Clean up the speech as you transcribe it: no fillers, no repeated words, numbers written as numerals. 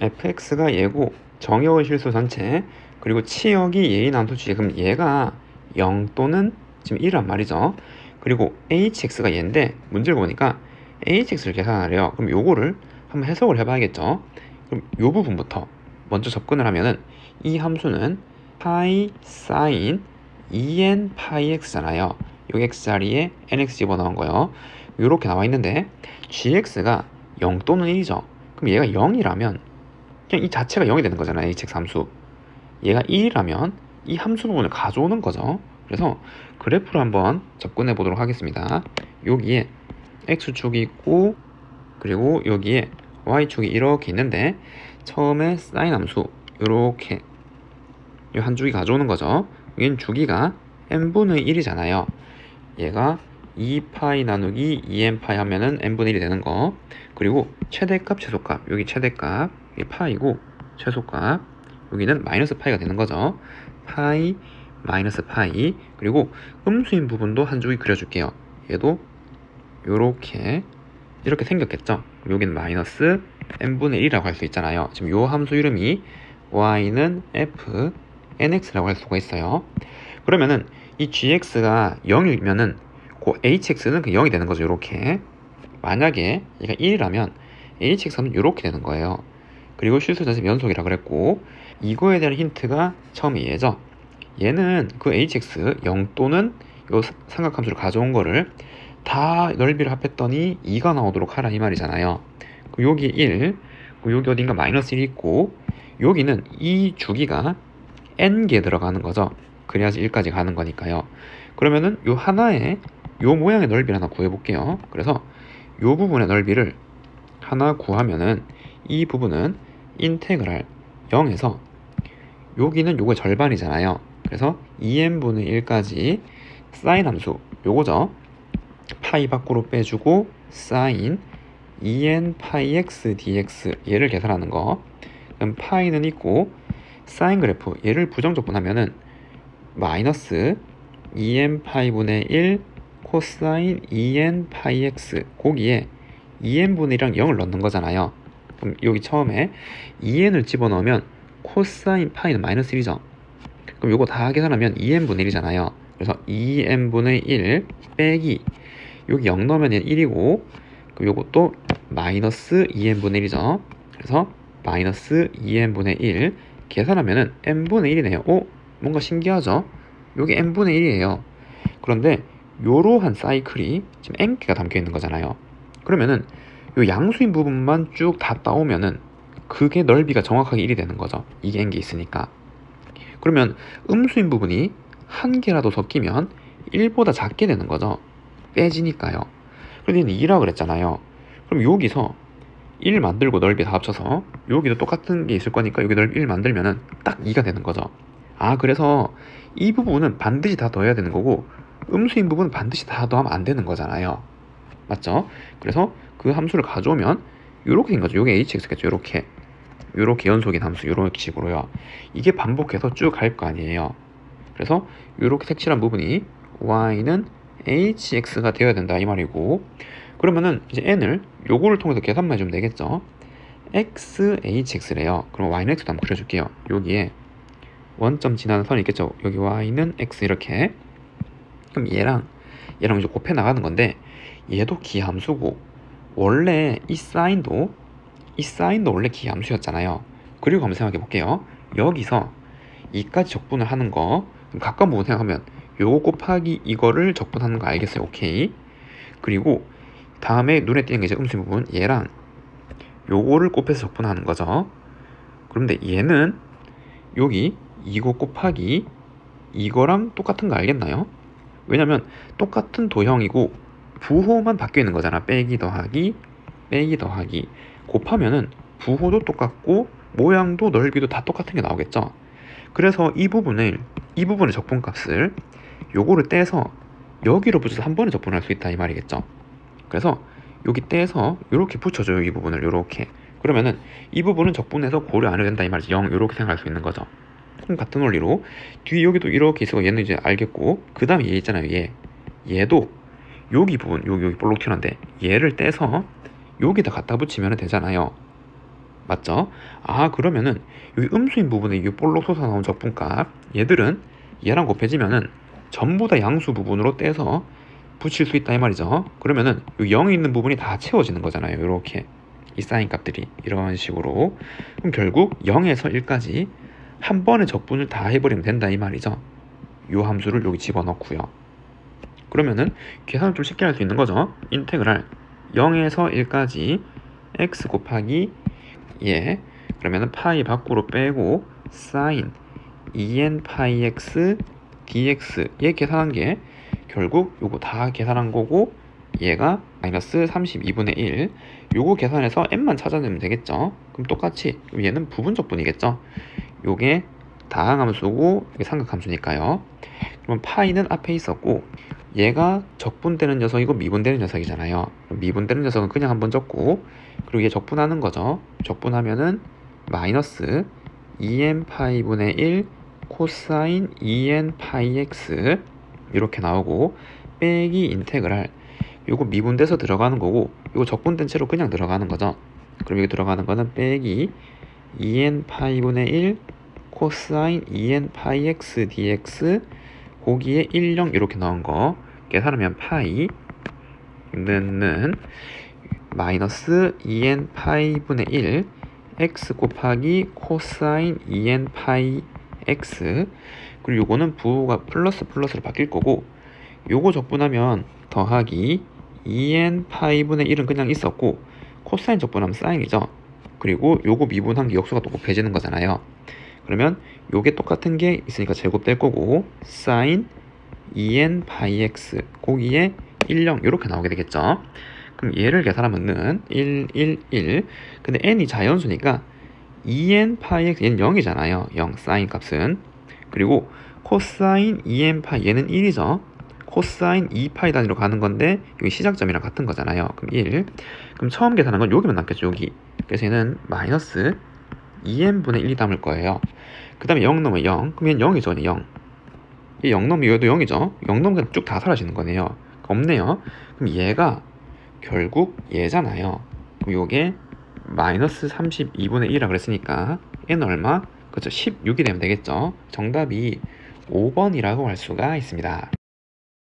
fx가 얘고 정의의 실수 전체 그리고 치역이 얘의 남수치. 그럼 얘가 0 또는 지금 1이란 말이죠. 그리고 hx가 얘인데 문제를 보니까 hx를 계산하래요. 그럼 요거를 한번 해석을 해봐야겠죠. 그럼 요 부분부터 먼저 접근을 하면은 이 함수는 파이 사인 2n 파이 x잖아요. 요 x 자리에 nx 집어넣은 거요. 요렇게 나와 있는데 gx가 0 또는 1이죠. 그럼 얘가 0이라면 그냥 이 자체가 0이 되는 거잖아요. hx 함수. 얘가 1이라면 이 함수 부분을 가져오는 거죠. 그래서 그래프를 한번 접근해 보도록 하겠습니다. 여기에 x축이 있고 그리고 여기에 y축이 이렇게 있는데 처음에 사인 함수 이렇게 이 한 주기 가져오는 거죠. 여기는 주기가 n분의 1이잖아요. 얘가 2파이 나누기 2n파이 하면은 n분의 1이 되는 거. 그리고 최대값 최소값 여기 최대값 이게 파이고 최소값 여기는 마이너스 파이가 되는 거죠. 파이 마이너스 파이. 그리고 음수인 부분도 한 줄기 그려줄게요. 얘도 요렇게 이렇게 생겼겠죠. 여기는 마이너스 n분의 1이라고 할 수 있잖아요. 지금 요 함수 이름이 y는 f nx라고 할 수가 있어요. 그러면은 이 gx가 0이면은 그 hx는 그 0이 되는 거죠. 요렇게. 만약에 얘가 1이라면 hx는 요렇게 되는 거예요. 그리고 실수 전체 연속이라 그랬고 이거에 대한 힌트가 처음에 얘죠. 얘는 그 hx 0 또는 요 삼각함수를 가져온 거를 다 넓이를 합했더니 2가 나오도록 하라 이 말이잖아요. 여기 1, 여기 어딘가 마이너스 1이 있고 여기는 이 주기가 n개 들어가는 거죠. 그래야지 1까지 가는 거니까요. 그러면은 요 하나의 요 모양의 넓이를 하나 구해볼게요. 그래서 요 부분의 넓이를 하나 구하면은 이 부분은 인테그랄 0에서 여기는 요거의 절반이잖아요. 그래서 2n분의 1까지 사인 함수 요거죠. 파이 밖으로 빼주고 사인 2n 파이 x dx 얘를 계산하는 거. 그럼 파이는 있고 사인 그래프 얘를 부정적분하면은 마이너스 2n 파이분의 1 코사인 2n 파이 x 거기에 2n분의 1이랑 0을 넣는 거잖아요. 그럼 여기 처음에 2n을 집어넣으면 코사인 파이는 마이너스 1이죠. 그럼 요거 다 계산하면 2n분의 1이잖아요. 그래서 2n분의 1 빼기 여기 0 넣으면 1이고 그럼 요것도 마이너스 2n분의 1이죠. 그래서 마이너스 2n분의 1 계산하면은 n분의 1이네요. 오? 뭔가 신기하죠? 요게 n분의 1이에요. 그런데 요러한 사이클이 지금 n개가 담겨 있는 거잖아요. 그러면은 요 양수인 부분만 쭉 다 따오면은 그게 넓이가 정확하게 1이 되는 거죠. 이게 n개 있으니까. 그러면 음수인 부분이 한 개라도 섞이면 1보다 작게 되는 거죠. 빼지니까요. 그런데 2라고 그랬잖아요. 그럼 여기서 1 만들고 넓이 다 합쳐서 여기도 똑같은 게 있을 거니까 여기 넓이 1 만들면은 딱 2가 되는 거죠. 아, 그래서 이 부분은 반드시 다 더해야 되는 거고 음수인 부분은 반드시 다 더하면 안 되는 거잖아요. 맞죠? 그래서 그 함수를 가져오면 이렇게 된 거죠. 이게 hx겠죠. 이렇게 연속인 함수 이런 식으로요. 이게 반복해서 쭉 갈 거 아니에요. 그래서 이렇게 색칠한 부분이 y는 hx가 되어야 된다 이 말이고 그러면은 이제 n을 요거를 통해서 계산만 해주면 되겠죠. xhx래요. 그럼 y는 x도 한번 그려줄게요. 여기에 원점 지나는 선이 있겠죠. 여기 y는 x 이렇게. 그럼 얘랑 이제 곱해 나가는 건데 얘도 기함수고 원래 이 사인도 원래 기함수였잖아요. 그리고 한번 생각해 볼게요. 여기서 이까지 적분을 하는 거 가까운 부분 생각하면 요거 곱하기 이거를 적분하는 거 알겠어요. 오케이. 그리고 다음에 눈에 띄는 게 이제 음수 부분 얘랑 요거를 곱해서 적분하는 거죠. 그런데 얘는 여기 이거 곱하기 이거랑 똑같은 거 알겠나요? 왜냐면 똑같은 도형이고 부호만 바뀌어 있는 거잖아. 빼기 더하기 빼기 더하기 곱하면은 부호도 똑같고 모양도 넓이도 다 똑같은 게 나오겠죠. 그래서 이 부분의 적분값을 요거를 떼서 여기로 붙여서 한 번에 적분할 수 있다 이 말이겠죠. 그래서 여기 떼서 이렇게 붙여줘요. 이 부분을 이렇게. 그러면은 이 부분은 적분해서 고려 안 해도 된다 이 말이지. 0 이렇게 생각할 수 있는 거죠. 그럼 같은 원리로 뒤 여기도 이렇게 있어. 얘는 이제 알겠고 그 다음에 얘 있잖아요. 얘도 여기 부분 여기 볼록 튀어나온데 얘를 떼서 여기다 갖다 붙이면 되잖아요. 맞죠? 아, 그러면은 여기 음수인 부분에 이 볼록 솟아나온 적분값, 얘들은 얘랑 곱해지면은 전부 다 양수 부분으로 떼서 붙일 수 있다 이 말이죠. 그러면은 요 0이 있는 부분이 다 채워지는 거잖아요. 이렇게 이 사인 값들이 이런 식으로. 그럼 결국 0에서 1까지 한 번에 적분을 다 해버리면 된다 이 말이죠. 요 함수를 여기 집어넣고요. 그러면은 계산을 좀 쉽게 할 수 있는 거죠. 인테그랄 0에서 1까지 x 곱하기 예, 그러면은 파이 밖으로 빼고 사인 2n 파이 x dx 얘 계산한 게 결국 요거 다 계산한 거고, 얘가 마이너스 32분의 1 요거 계산해서 n만 찾아내면 되겠죠. 그럼 똑같이 얘는 부분적분이겠죠. 요게 다항함수고 이게 삼각함수니까요. 그럼 파이는 앞에 있었고 얘가 적분되는 녀석이고 미분되는 녀석이잖아요. 미분되는 녀석은 그냥 한번 적고, 그리고 얘 적분하는 거죠. 적분하면은 마이너스 2n 파이분의 1 코사인 2n 파이 x 이렇게 나오고, 빼기 인테그랄 요거 미분돼서 들어가는 거고 요거 적분된 채로 그냥 들어가는 거죠. 그럼 여기 들어가는 거는 빼기 2n 파이분의 1 코사인 2n 파이 x dx 거기에 1, 0 이렇게 나온 거 계산하면 파이 는 마이너스 2n 파이분의 1 x 곱하기 코사인 2n 파이 x, 그리고 요거는 부호가 플러스 플러스로 바뀔 거고, 요거 적분하면 더하기 2n 파이분의 1은 그냥 있었고 코사인 적분하면 사인이죠. 그리고 요거 미분한 게 역수가 또 곱해지는 거잖아요. 그러면 요게 똑같은 게 있으니까 제곱될 거고, 사인 2n 파이 x 거기에 1, 0 이렇게 나오게 되겠죠. 그럼 얘를 계산하면은 1, 1, 1. 근데 n이 자연수니까 2n 파이 x 얘는 0이잖아요. 0 사인 값은. 그리고 코사인 2n 파이 얘는 1이죠. 코사인 2파이 단위로 가는 건데 여기 시작점이랑 같은 거잖아요. 그럼 1. 그럼 처음 계산한 건 여기만 남겠죠. 여기. 그래서 얘는 마이너스 2n분의 1이 담을 거예요. 그 다음에 0 넣으면 0. 그럼 얘는 0이죠. 0. 이 0 넣으면 얘도 0이죠. 0 넣으면 그냥 쭉 다 사라지는 거네요. 없네요. 그럼 얘가 결국 얘잖아요. 그럼 요게 마이너스 32분의 1이라 그랬으니까 얘는 얼마? 그렇죠. 16이 되면 되겠죠. 정답이 5번이라고 할 수가 있습니다.